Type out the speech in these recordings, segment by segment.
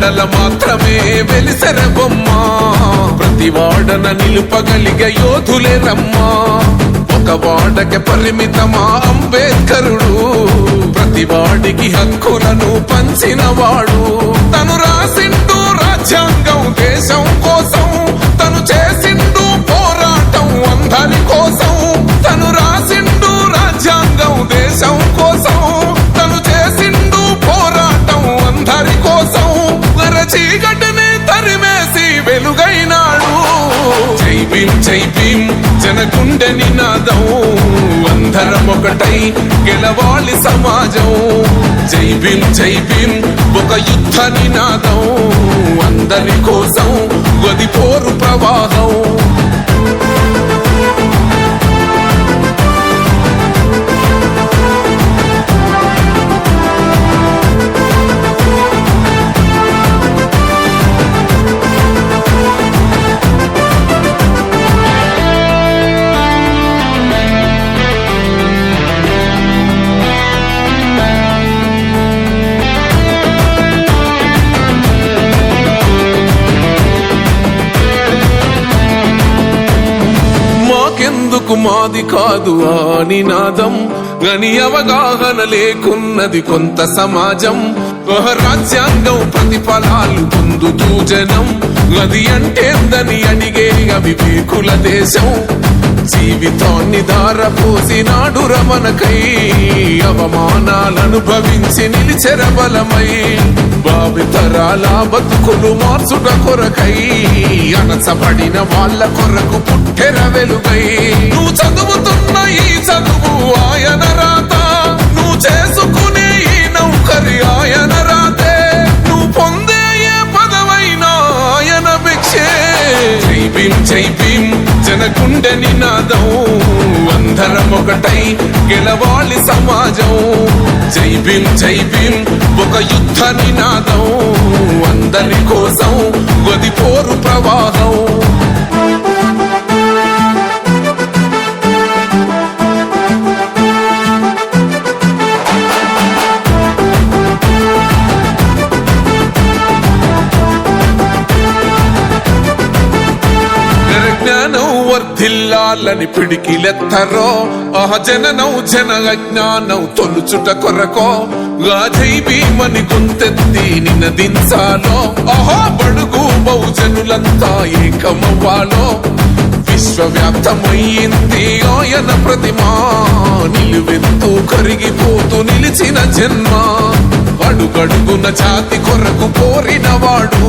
వాడల మాత్రమే వెలిసెర బొమ్మ ప్రతి వాడన నిలుపగలిగే యోధులే రమ్మా ఒక వాడకి పరిమితమా అంబేద్కరుడు ప్రతి వాడికి హక్కులను పంచిన వాడు తను రాసిండు రాజ్యాంగం దేశం కోసం తను చేసిండు పోరాటం అందరి కోసం తను రాసిండు రాజ్యాంగం దేశం కోసం తను చేసిండు పోరాటం అందరి కోసం చీకటిని తరిమేసి వెలుగైనాడు జై భీం జనగుండె నినాదం అందరం ఒకటై గెలవాలి సమాజం జై భీం ఒక యుద్ధ నినాదం అందరి కోసం గది పోరు ప్రవాహం ఎందుకు మాది కాదు ఆ నినాదం గని అవగాహన లేకున్నది కొంత సమాజం రాజ్యాంగం ప్రతిఫలాలు పొందుతూ జనం అది అంటేందని అడిగే అవివేకుల దేశం జీవితాన్ని దారపోసినాడు రమణకై అవమానాలను భవించి నిలిచెర బలమై భావితరాల బతుకులు మార్చుట కొరకై అణచబడిన వాళ్ళ కొరకు పుట్టెర వెలుగై నువ్వు చదువుతున్న ఈ చదువు ఆయన రాత నువ్వు చేసుకునే ఈ నౌకరి ఆయన రాతే నువ్వు పొందే ఏ పదవైనా ఆయన భిక్షే జై భీం జనగుండె నినాదం అందరం ఒకటై గెలవాలి సమాజం జై భీం ఒక యుద్ధ నినాదం అందరి కోసం గది పోరు ప్రవాహం వర్ధిల్లాలని పిడికిలెత్తరో జననం జన అజ్ఞానం తొలుచుట కొరకో జై భీమని గొంతెత్తి నినదించాలో బడుగు బహుజనులంతా ఏకమవ్వాలో విశ్వవ్యాప్తమయ్యింది ఆయన ప్రతిమా నిలువెత్తు కరిగిపోతూ నిలిచిన జన్మ అడుగడుగున జాతి కొరకు కోరినవాడు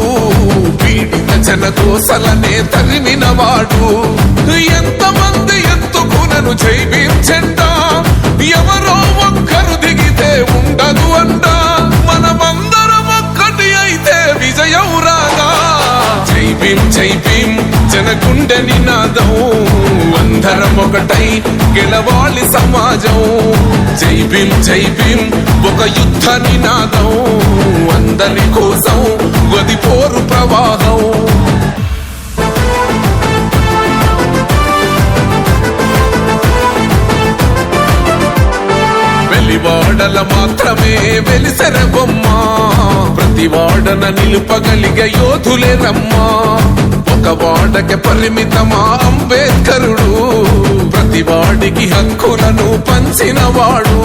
పీడిత జనకోసలనే తరిమినవాడు ఎంతమంది ఎత్తుకునను జై భీం జెండా ఎవరో ఒక్కరు దిగితే ఉండదు అంట మనమందరం ఒక్కటి అయితే విజయం రాగా జై భీం జనగుండె నినాదం అందరం ఒకటై గెలవాలి సమాజం జై భీం ఒక యుద్ధ నినాదం అందరి కోసం గది పోరు ప్రవాహం వాడల మాత్రమే వెలిసెర బొమ్మ ప్రతి వాడన నిలుపగలిగే యోధులే రమ్మా ఒక వాడకి పరిమితమా అంబేద్కరుడు ప్రతి వాడికి హక్కులను పంచిన వాడు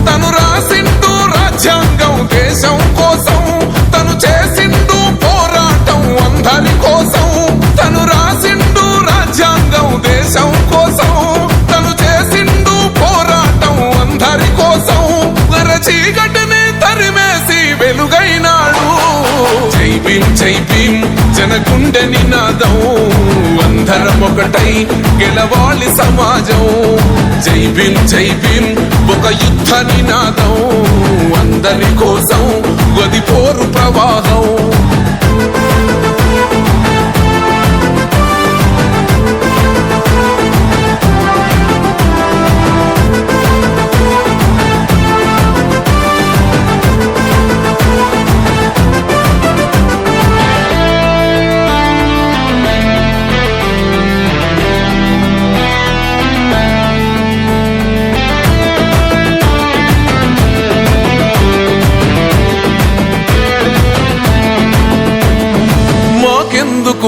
తను రాసిండు రాజ్యాంగం దేశం కోసం తను చేసిండు పోరాటం అందరి కోసం తను రాసిండు రాజ్యాంగం దేశం కోసం తను చేసిండు పోరాటం అందరి కోసం చీకటిని తరిమేసి వెలుగైనాడు జై భీం జనగుండె నినాదం అందరం ఒకటై గెలవాలి సమాజం జై భీం ఒక యుద్ధ నినాదం అందరి కోసం గది పోరు ప్రవాహం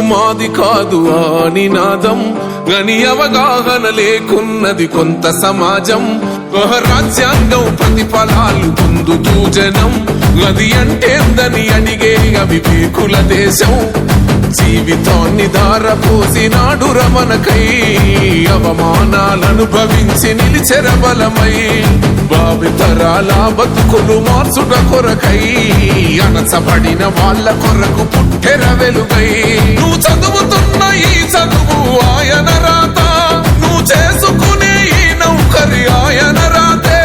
మాది కాదు ఆ నినాదం గని అవగాహన లేకున్నది కొంత సమాజం రాజ్యాంగం ప్రతిఫలాలు పొందుతూ జనం గది అంటేందని అడిగే అవివేకుల దేశం జీవితాన్ని ధారపోసినాడు రమణకై అవమానాలనుభవించి నిలిచెర బలమై భావితరాల బతుకులు మార్చుట కొరకై అణచబడిన వాళ్ళ కొరకు పుట్టెర వెలుగై నువ్వు చదువుతున్న ఈ చదువు ఆయన రాత నువ్వు చేసుకునే ఈ నౌకరి ఆయన రాతే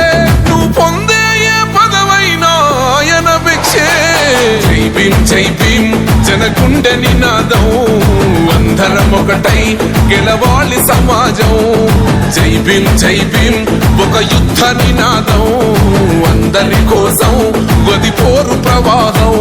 నువ్వు పొందే ఏ పదవైనా ఆయన భిక్షే జై భీం జనగుండె నినాదం అందరం ఒకటై గెలవాలి సమాజం జై భీం ఒక యుద్ధ నినాదం అందరి కోసం గది పోరు ప్రవాహం